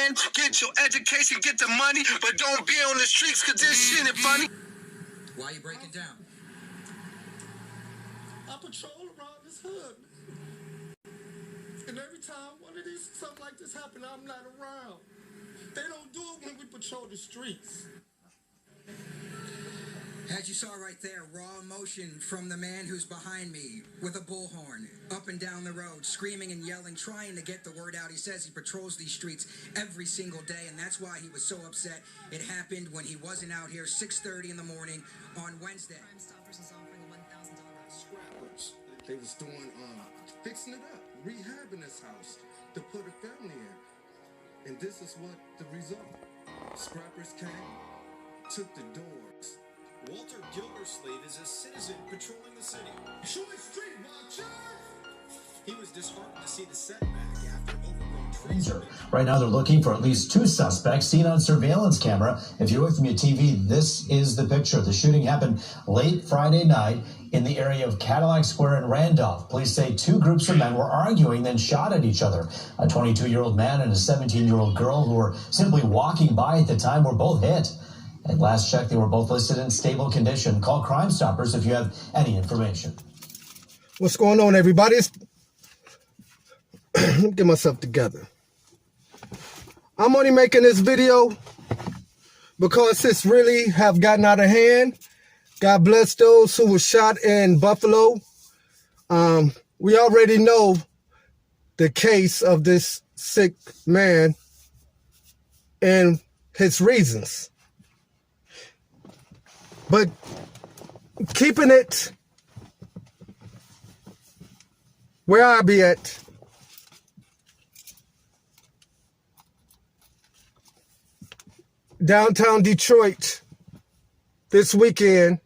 man. Get your education, get the money, but don't be on the streets, cause this shit ain't funny. Why you break it down? I patrol around this hood. And every time something like this happen, I'm not around. They don't do it when we patrol the streets. As you saw right there, raw emotion from the man who's behind me with a bullhorn, up and down the road, screaming and yelling, trying to get the word out. He says he patrols these streets every single day, and that's why he was so upset. It happened when he wasn't out here, 6:30 in the morning on Wednesday. Crime Stoppers is offering a $1,000. Scrappers. They was doing, fixing it up, rehabbing this house to put a family in. And this is what the result. Scrappers came, took the doors. Walter Gildersleeve is a citizen patrolling the city. Short Street Watcher! He was disheartened to see the setback after overgrown trees. Right now, they're looking for at least 2 suspects seen on surveillance camera. If you're with me at TV, this is the picture. The shooting happened late Friday night in the area of Cadillac Square in Randolph. Police say 2 groups of men were arguing, then shot at each other. A 22-year-old man and a 17-year-old girl who were simply walking by at the time were both hit. At last check, they were both listed in stable condition. Call Crime Stoppers if you have any information. What's going on, everybody? Let me get myself together. I'm only making this video because this really have gotten out of hand. God bless those who were shot in Buffalo. We already know the case of this sick man and his reasons. But keeping it where I be at, downtown Detroit this weekend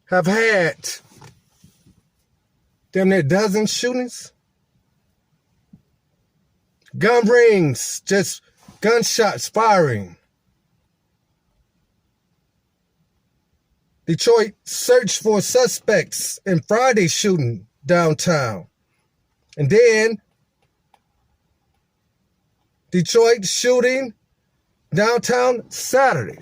have had damn near dozen shootings, gun rings, just gunshots firing. Detroit searched for suspects in Friday's shooting downtown. And then Detroit shooting downtown Saturday.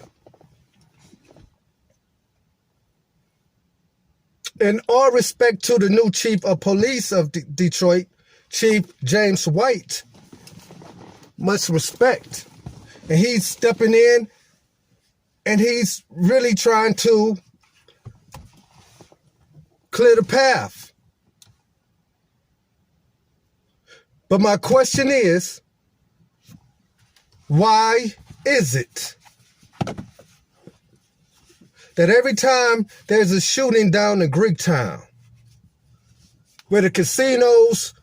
In all respect to the new chief of police of Detroit, Chief James White, much respect. And he's stepping in and he's really trying to clear the path. But my question is, why is it that every time there's a shooting down in Greektown, where the casinos,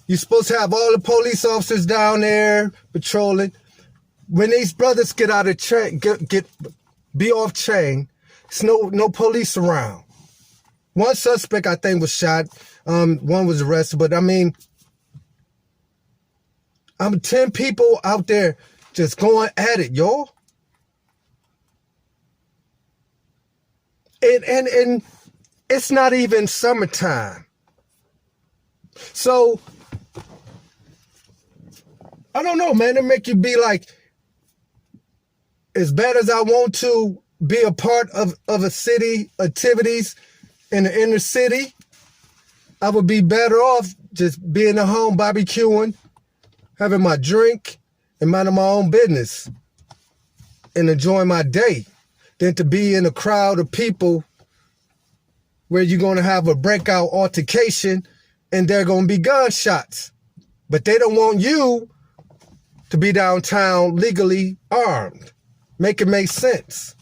you're supposed to have all the police officers down there patrolling, when these brothers get out of chain, be off chain, there's no police around. One suspect, I think, was shot. One was arrested. But, I mean, 10 people out there just going at it, y'all. And it's not even summertime. So, I don't know, man. It make you be like, as bad as I want to be a part of a city activities in the inner city, I would be better off just being at home barbecuing, having my drink, and minding my own business and enjoying my day than to be in a crowd of people where you're going to have a breakout altercation and there are going to be gunshots. But they don't want you to be downtown legally armed. Make it make sense.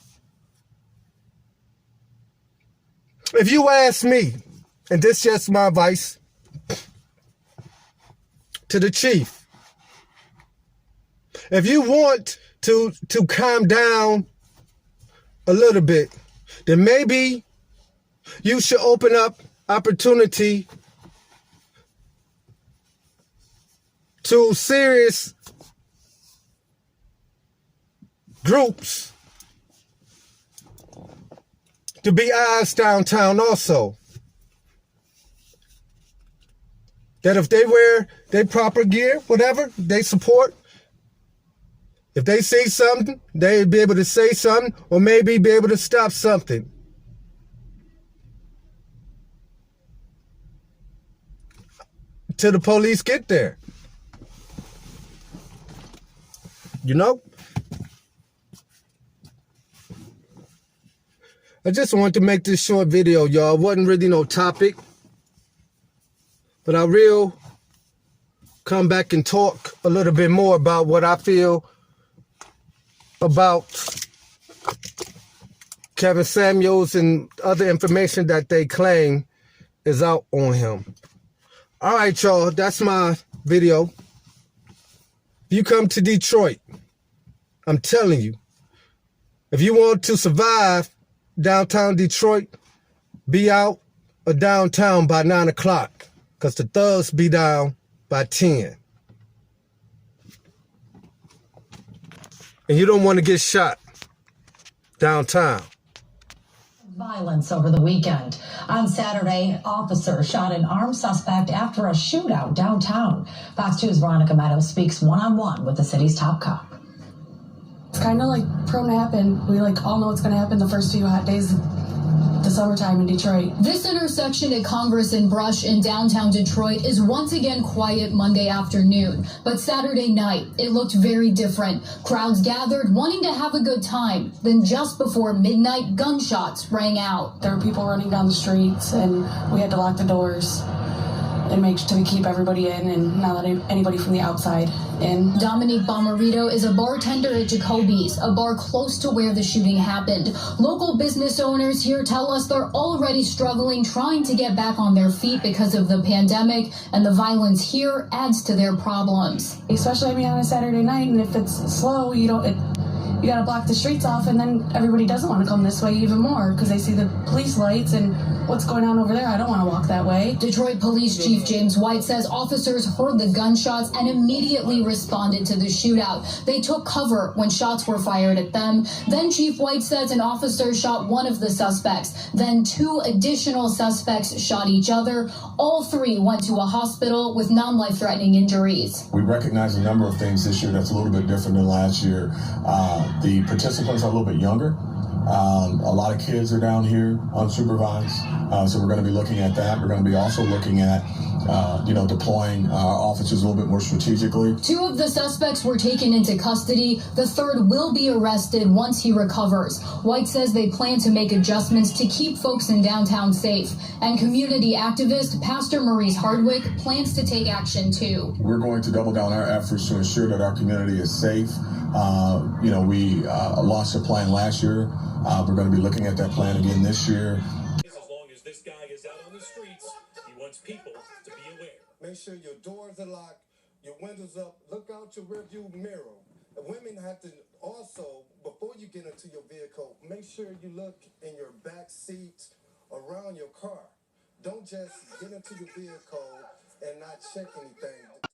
If you ask me, and this is just my advice to the chief, if you want to calm down a little bit, then maybe you should open up opportunity to serious groups to be eyes downtown also. that if they wear their proper gear, whatever, they support, if they see something, they'd be able to say something or maybe be able to stop something. Till the police get there. You know? I just wanted to make this short video, y'all. It wasn't really no topic. But I will come back and talk a little bit more about what I feel about Kevin Samuels and other information that they claim is out on him. All right, y'all, that's my video. If you come to Detroit, I'm telling you, if you want to survive downtown Detroit, be out of downtown by 9 o'clock, because the thugs be down by 10. And you don't want to get shot downtown. Violence over the weekend. On Saturday, officers shot an armed suspect after a shootout downtown. Fox 2's Veronica Meadows speaks one-on-one with the city's top cop. It's kind of like prone to happen. We all know it's going to happen the first few hot days of the summertime in Detroit. This intersection at Congress and Brush in downtown Detroit is once again quiet Monday afternoon. But Saturday night, it looked very different. Crowds gathered wanting to have a good time. Then just before midnight, gunshots rang out. There were people running down the streets, and we had to lock the doors and make sure to keep everybody in and not let anybody from the outside in. Dominique Bomarito is a bartender at Jacoby's, a bar close to where the shooting happened. Local business owners here tell us they're already struggling trying to get back on their feet because of the pandemic, and the violence here adds to their problems. Especially on a Saturday night, and if it's slow, you got to block the streets off, and then everybody doesn't want to come this way even more because they see the police lights and what's going on over there. I don't want to walk that way. Detroit Police Chief James White says officers heard the gunshots and immediately responded to the shootout. They took cover when shots were fired at them. Then Chief White says an officer shot one of the suspects. Then 2 additional suspects shot each other. All 3 went to a hospital with non-life-threatening injuries. We recognize a number of things this year that's a little bit different than last year. The participants are a little bit younger. A lot of kids are down here unsupervised, so we're going to be looking at that. We're going to be also looking at, deploying our officers a little bit more strategically. 2 of the suspects were taken into custody. The 3rd will be arrested once he recovers. White says they plan to make adjustments to keep folks in downtown safe. And community activist Pastor Maurice Hardwick plans to take action too. We're going to double down our efforts to ensure that our community is safe. We launched a plan last year. We're going to be looking at that plan again this year. As long as this guy is out on the streets, he wants people to be aware. Make sure your doors are locked, your windows up, look out your rearview mirror. Women have to also, before you get into your vehicle, make sure you look in your back seat around your car. Don't just get into your vehicle and not check anything.